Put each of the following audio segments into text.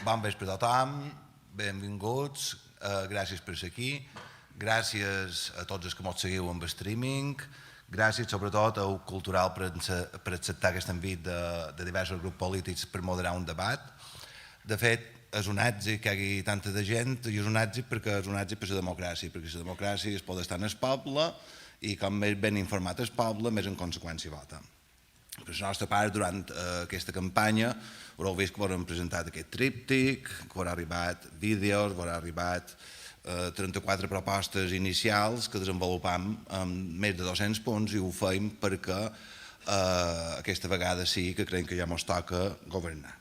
Bon vespre a tothom, benvinguts, gràcies per ser aquí, gràcies a tots els que ens seguiu amb streaming, gràcies sobretot a UC Cultural per acceptar aquest envit de diversos grups polítics per moderar un debat. De fet, és un èxit que hi hagi tanta de gent i és un èxit perquè és un èxit per la democràcia, perquè la democràcia es pot estar en el poble i com més ben informat el poble, més en conseqüència vota. Per la nostra part, durant aquesta campanya, haureu vist que haurem presentat aquest tríptic, que haurà arribat vídeos, haurà arribat 34 propostes inicials que desenvolupam en més de 200 punts i ho feim perquè aquesta vegada sí que creiem que ja ens toca governar.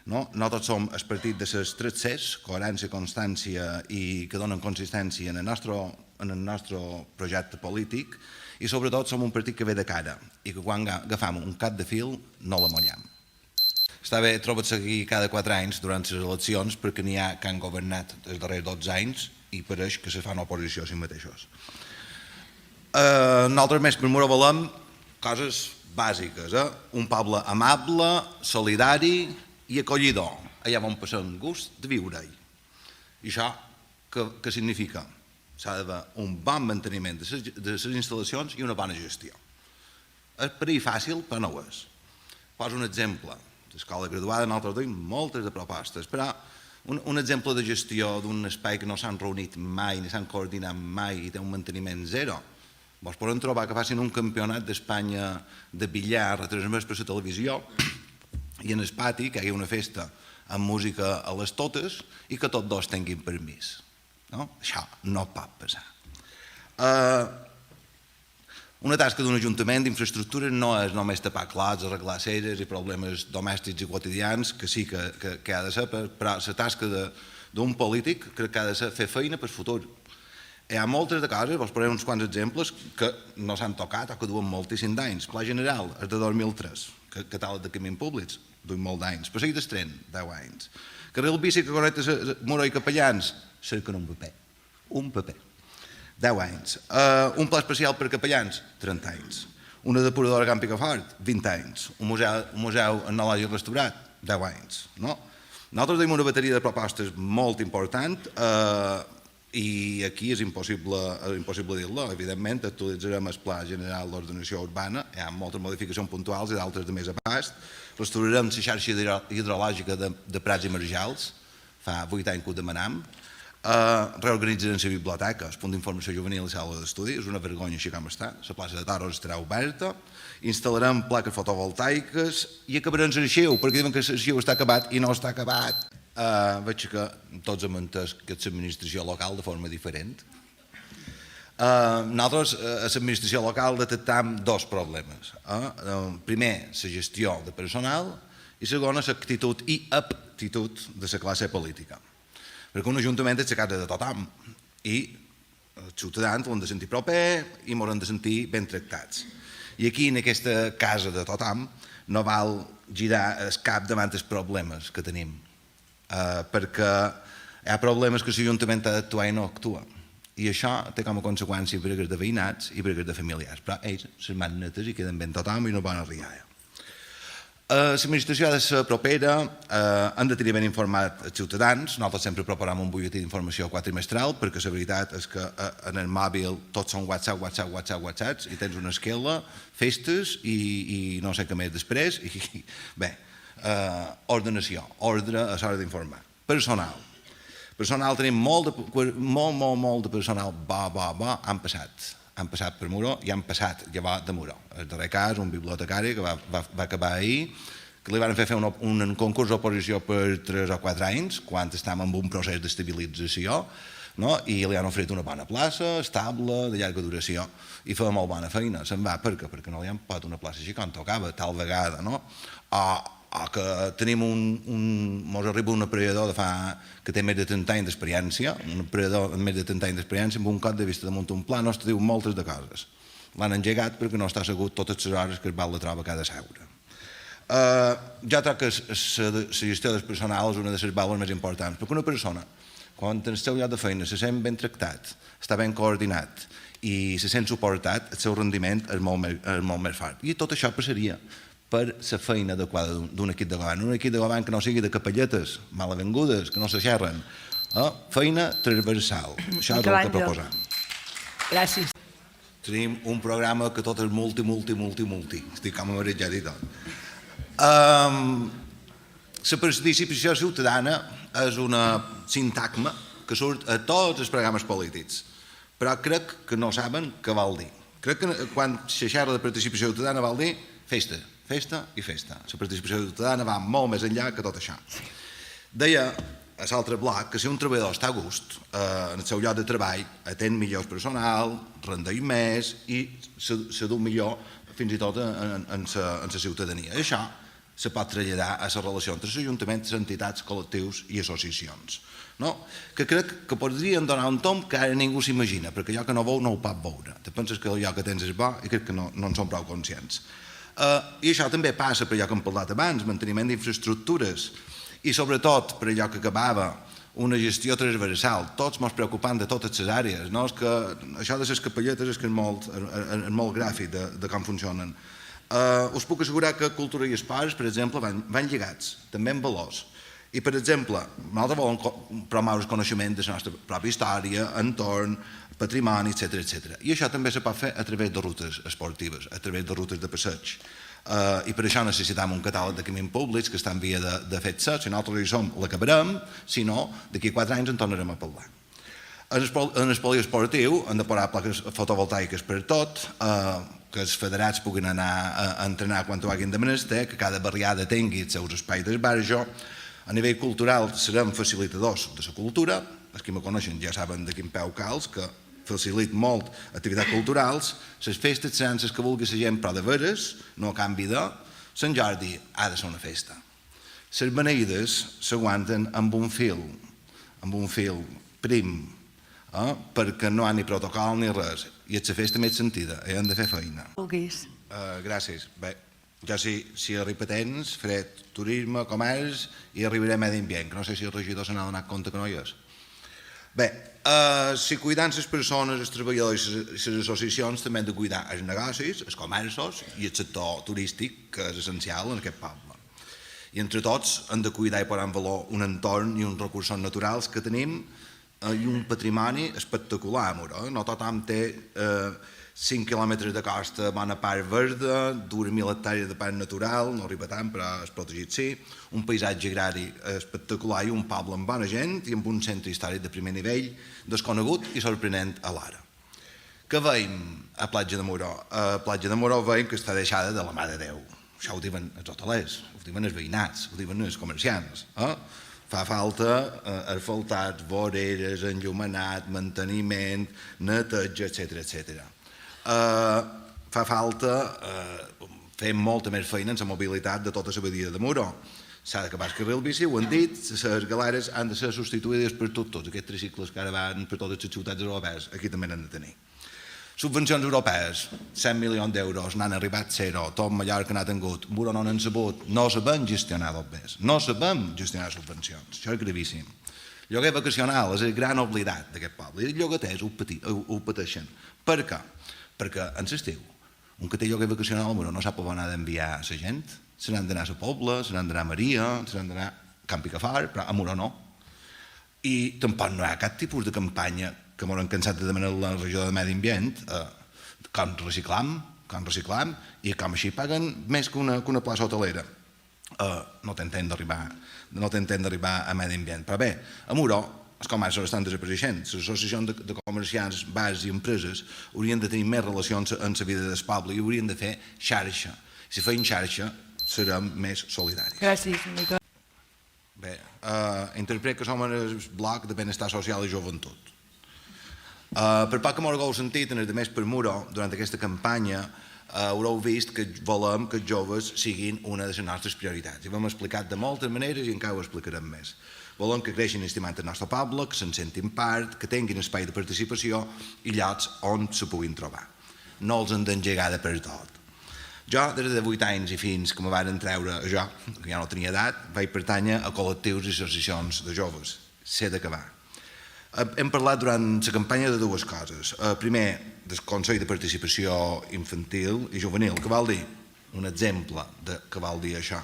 No tots som el partit de les 3 Cs, coherència, constància i que donen consistència en el nostre projecte polític, i sobretot som un partit que ve de cara i que quan agafam un cap de fil no l'amollem. Està bé trobar seguir cada 4 anys durant les eleccions perquè n'hi ha que han governat els darrers 12 anys i pareix que se fan oposició a si mateixos. Nosaltres més per mura volem coses bàsiques, un poble amable, solidari i acollidor, allà on passem gust de viure-hi. I això què significa? S'ha d'haver un bon manteniment de les instal·lacions i una bona gestió. És per ahir fàcil, però no ho és. Poso un exemple. L'escola graduada, nosaltres tenim moltes de propostes, però un exemple de gestió d'un espai que no s'han reunit mai ni s'han coordinat mai i té un manteniment zero. Vos podem trobar que facin un campionat d'Espanya de billar retransmès per la televisió i en el pati que hi hagi una festa amb música a les totes i que tots dos tinguin permís. Això no pot passar. Una tasca d'un ajuntament d'infraestructures no és només tapar clots, arreglar aceres i problemes domèstics i quotidians, que sí que ha de ser, però la tasca d'un polític crec que ha de ser fer feina per futur. Hi ha moltes de coses, vos posaré uns quants exemples, que no s'han tocat o que duen moltíssim d'anys. Pla General és de 2003, catàleg de camins públics, duim molt d'anys. Passeig del Tren, 10 anys. Carril bici que connecta Muro i Capellans, cerquen un paper, 10 anys. Un pla especial per capellans, 30 anys. Una depuradora a Camp Picafort, 20 anys. Un museu etnològic restaurat, 10 anys. Nosaltres tenim una bateria de propostes molt important i aquí és impossible dir-lo. Evidentment, actualitzarem el Pla General d'Ordenació Urbana, hi ha moltes modificacions puntuals i d'altres de més abast. Restaurarem la xarxa hidrològica de Prats i Marjals, fa 8 anys que ho demanam. Reorganitzarem la biblioteca, el punt d'informació juvenil i sala d'estudi, és una vergonya així com està, la plaça de Toros estarà oberta, instal·larem plaques fotovoltaiques i acabarem l'arxiu, perquè diuen que l'arxiu està acabat i no està acabat. Veig que tots hem entès que és l'administració local de forma diferent. Nosaltres, a l'administració local, detectam 2 problemes. Primer, la gestió de personal i segona, l'actitud i aptitud de la classe política. Perquè un ajuntament és la casa de tothom i els ciutadans l'han de sentir proper i ens han de sentir ben tractats. I aquí, en aquesta casa de tothom, no val girar el cap davant els problemes que tenim, perquè hi ha problemes que l'Ajuntament ha d'actuar i no actua. I això té com a conseqüència bregues de veïnats i bregues de familiars, però ells, les mans netes, i queden ben tothom i no poden arribar. L'administració ha de ser propera, han de tenir ben informat els ciutadans, nosaltres sempre preparem un butlletí d'informació quadrimestral perquè la veritat és que en el mòbil tots són WhatsApp i tens una esquela, festes i no sé què més després. Bé, ordenació, ordre a l'hora d'informar. Personal, tenim molt de personal bo, han passat per Muro i han passat llavors de Muro. El darrer cas, un bibliotecari que va acabar ahir, que li van fer un concurs d'oposició per 3 o 4 anys, quan estàvem en un procés d'estabilització, i li han oferit una bona plaça, estable, de llarga duració, i feia molt bona feina. Se'n va perquè no li han posat una plaça així com tocava, tal vegada, o que tenim ens arriba un operador que té més de 30 anys d'experiència, un operador amb més de 30 anys d'experiència amb un cop de vista damunt un pla, no es diu moltes de coses. L'han engegat perquè no està assegut totes les hores que es val de troba cada seure. Jo crec que la gestió del personal és una de les valors més importants, perquè una persona, quan en el seu lloc de feina se sent ben tractat, està ben coordinat i se sent suportat, el seu rendiment és molt més fort. I tot això passaria per la feina adequada d'un equip de govern. Un equip de govern que no sigui de capelletes malavengudes, que no s'aixerren. Feina transversal. Això és el que proposam. Gràcies. Tenim un programa que tot és multi. Estic com a marit ja dit tot. La participació ciutadana és una sintagma que surt a tots els programes polítics, però crec que no saben què vol dir. Crec que quan se xerra de participació ciutadana vol dir festa i festa. La participació ciutadana va molt més enllà que tot això. Deia a l'altre bloc que si un treballador està a gust en el seu lloc de treball, atén millor personal, rendeix més i se du millor fins i tot en la ciutadania. Això se pot traslladar a la relació entre l'Ajuntament, les entitats, col·lectius i associacions. Que crec que podrien donar un tom que ara ningú s'imagina, perquè allò que no veu no ho pot veure. Te penses que allò que tens és bo i crec que no en som prou conscients. I això també passa per allò que hem parlat abans, manteniment d'infraestructures i sobretot per allò que acabava una gestió transversal, tots ens preocupant de totes les àrees. Això de les capelletes és que és molt gràfic de com funcionen. Us puc assegurar que cultura i esports, per exemple, van lligats, també en valors. I, per exemple, nosaltres volem promoure el coneixement de la nostra pròpia història, entorn, patrimoni, etc. I això també se pot fer a través de rutes esportives, a través de rutes de passeig. I per això necessitem un catàleg de camins públics que està en via de fer-se. Si nosaltres hi som, l'acabarem, si no, d'aquí 4 anys en tornarem a parlar. En el poliesportiu hem de posar plaques fotovoltaiques per tot, que els federats puguin anar a entrenar quan ho hagin de menester, que cada barriada tingui els seus espais d'esbarjo. A nivell cultural serem facilitadors de la cultura, els que me coneixen ja saben de quin peu calç, que facilita molt activitats culturals. Les festes seran les que vulgui la gent, però de veres, no a canvi de... Sant Jordi ha de ser una festa. Les beneïdes s'aguanten amb un fil prim, perquè no hi ha ni protocol ni res, i és la festa més sentida, i hem de fer feina. Gràcies. Bé, jo si arriba temps, faré turisme, comerç i arribaré a medi ambient, que no sé si el regidor se n'ha donat compte que no hi és. Bé, si cuidant les persones, els treballadors i les associacions també hem de cuidar els negocis, els comerços i el sector turístic, que és essencial en aquest poble. I entre tots hem de cuidar i posar en valor un entorn i uns recursos naturals que tenim i un patrimoni espectacular. No tothom té 5 quilòmetres de costa, bona part verda, 2.000 hectàrees de parc natural, no arriba tant, però és protegit sí, un paisatge agrari espectacular i un poble amb bona gent i amb un centre històric de primer nivell, desconegut i sorprenent alhora. Què veiem a Platja de Moró? A Platja de Moró veiem que està deixada de la mà de Déu. Això ho diuen els hotelers, ho diuen els veïnats, ho diuen els comerciants. Fa falta asfaltats, voreres, enllumenat, manteniment, neteja, etc. Fa falta fer molta més feina en la mobilitat de tota la badia de Moró. S'ha d'acabar el carril bici, ho han dit, les galeres han de ser substituïdes per tots aquests tricicles que ara van per totes les ciutats europees, aquí també n'han de tenir. Subvencions europees, 100 milions d'euros, n'han arribat 0, tot Mallorca n'ha tingut, Moró no n'han sabut, no sabem gestionar els béns, no sabem gestionar subvencions, això és gravíssim. Lloguer vacacional és el gran oblidat d'aquest poble, i els llogaters ho pateixen. Per què? Perquè en l'estiu, un que té lloguer vacacional a Moró no sap on ha d'enviar la gent, se n'han d'anar a la Pobla, se n'han d'anar a Maria, se n'han d'anar a Camp Picafort, però a Moró no. I tampoc no hi ha cap tipus de campanya que m'han cansat de demanar la regió de Medi Ambient, com reciclam, i com així paguen més que una plaça hotelera. No t'entén d'arribar a Medi Ambient. Però bé, a Moró els comerços estan desapareixent. Les associacions de comerciants, bars i empreses haurien de tenir més relacions en la vida del poble i haurien de fer xarxa. Si feien xarxa, serem més solidaris. Gràcies, Miquel. Bé, interpret que som el bloc de benestar social i joventut. Per poc que m'haureu sentit en els demés per Moró, durant aquesta campanya, haureu vist que volem que els joves siguin una de les nostres prioritats. I ho hem explicat de moltes maneres i encara ho explicarem més. Volem que creixin estimant el nostre poble, que se'n sentin part, que tinguin espai de participació i llocs on se puguin trobar. No els hem d'engegar de per tot. Jo, des de 8 anys i fins que me van treure jo, que ja no tenia edat, vaig pertànyer a col·lectius i associacions de joves. Sé d'acabar. Hem parlat durant la campanya de dues coses. Primer, del Consell de Participació Infantil i Juvenil, que vol dir un exemple de què vol dir això.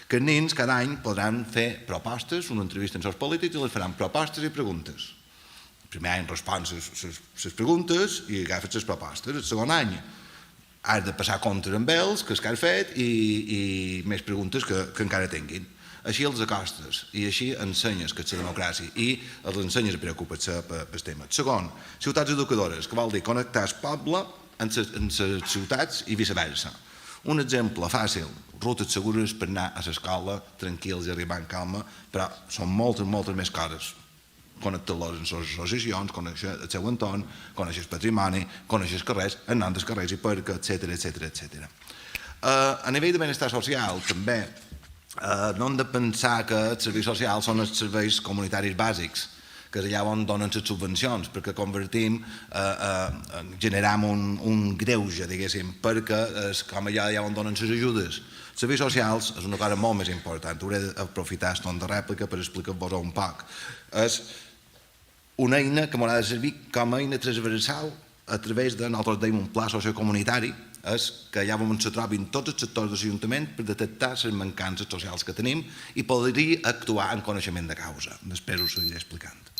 Que els nens cada any podran fer propostes, una entrevista amb els polítics i les faran propostes i preguntes. El primer any respon les preguntes i agafes les propostes. El segon any has de passar comptes amb ells, que has fet, i més preguntes que encara tinguin. Així els acostes i així ensenyes que és la democràcia i els ensenyes a preocupar-se pel tema. Segon, ciutats educadores, que vol dir connectar el poble amb les ciutats i viceversa. Un exemple fàcil, rutes segures per anar a l'escola tranquils i arribar en calma, però són moltes més coses. Connectar-los amb les associacions, conèixer el seu entorn, conèixer el patrimoni, conèixer els carrers, anar als carrers i perquè, etc. A nivell de benestar social, també, no hem de pensar que els serveis socials són els serveis comunitaris bàsics, que és allà on donen les subvencions, perquè convertim, generam un greuge, diguéssim, perquè és com allà on donen les ajudes. Els serveis socials és una cosa molt més important. Hauré d'aprofitar el torn de rèplica per explicar-vos un poc. És una eina que m'haurà de servir com a eina transversal a través de, nosaltres dèiem, un pla sociocomunitari, és que allà on se trobin tots els sectors de l'Ajuntament per detectar les mancances socials que tenim i poder actuar en coneixement de causa. Després us seguiré explicant.